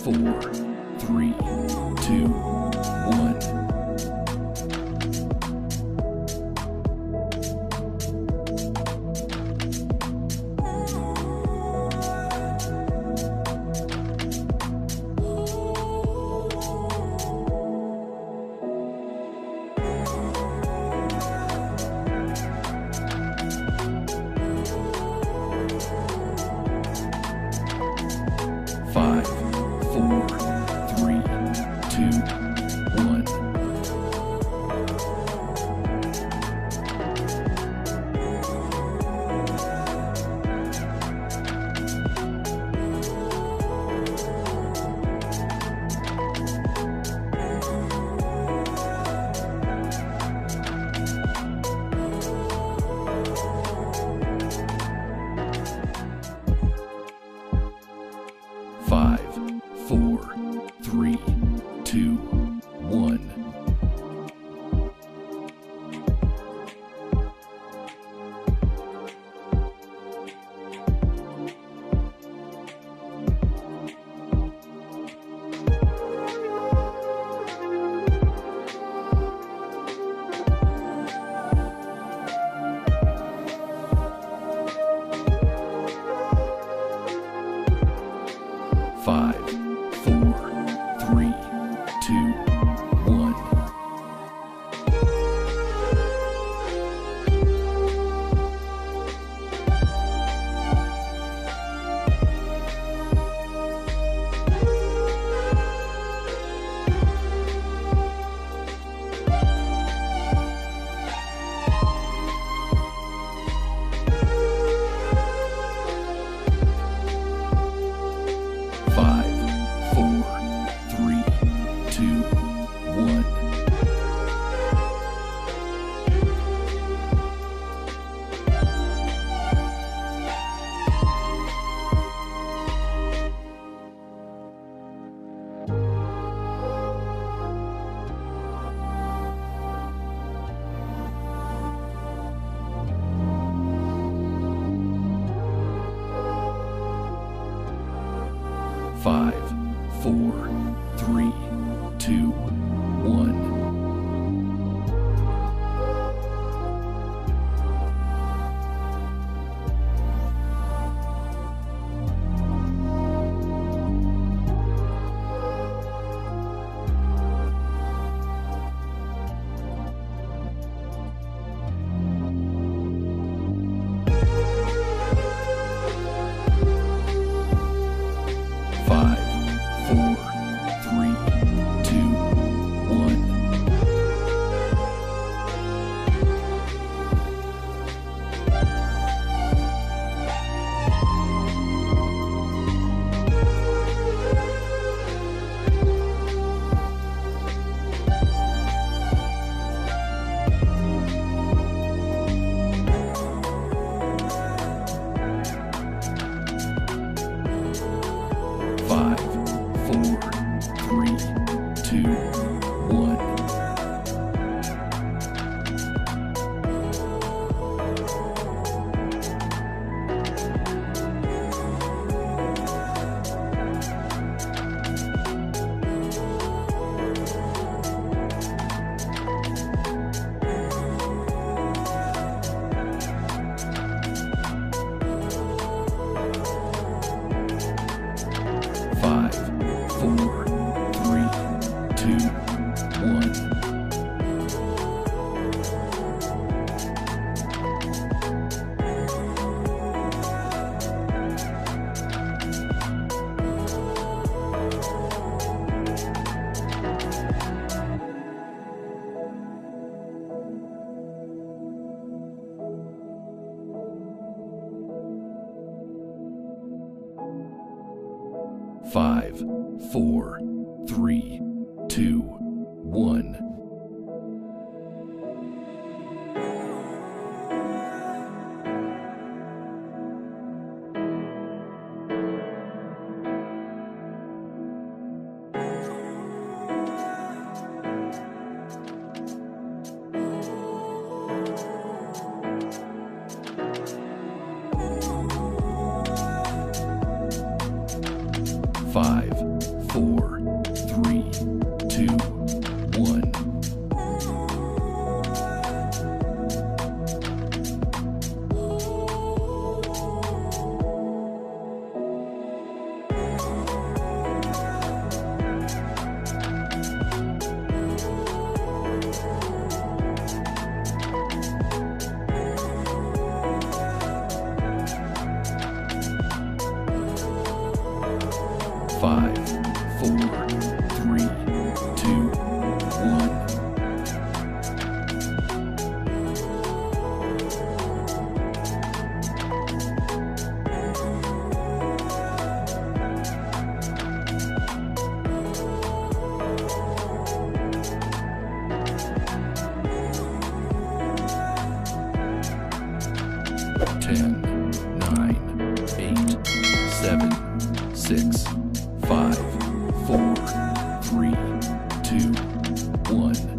4, 3, 2, 1. 5, 4, 3, 2, 1. 5, 4, 3, 2, 1. 5, 4, 3, 2, 1. 5, 4, 3, 2, 1. 5, 4, 3, 2, 1. 5, 4, 3, 2, 1. 5, 4, 3, 2, 1. 5, 4, 3, 2, 1. 5, 4, 3, 2, 1. 5, 4, 5, 4, 3, 2, 1. 10, 9, 8, 7, 6, 5, 4, 3, 2, 1.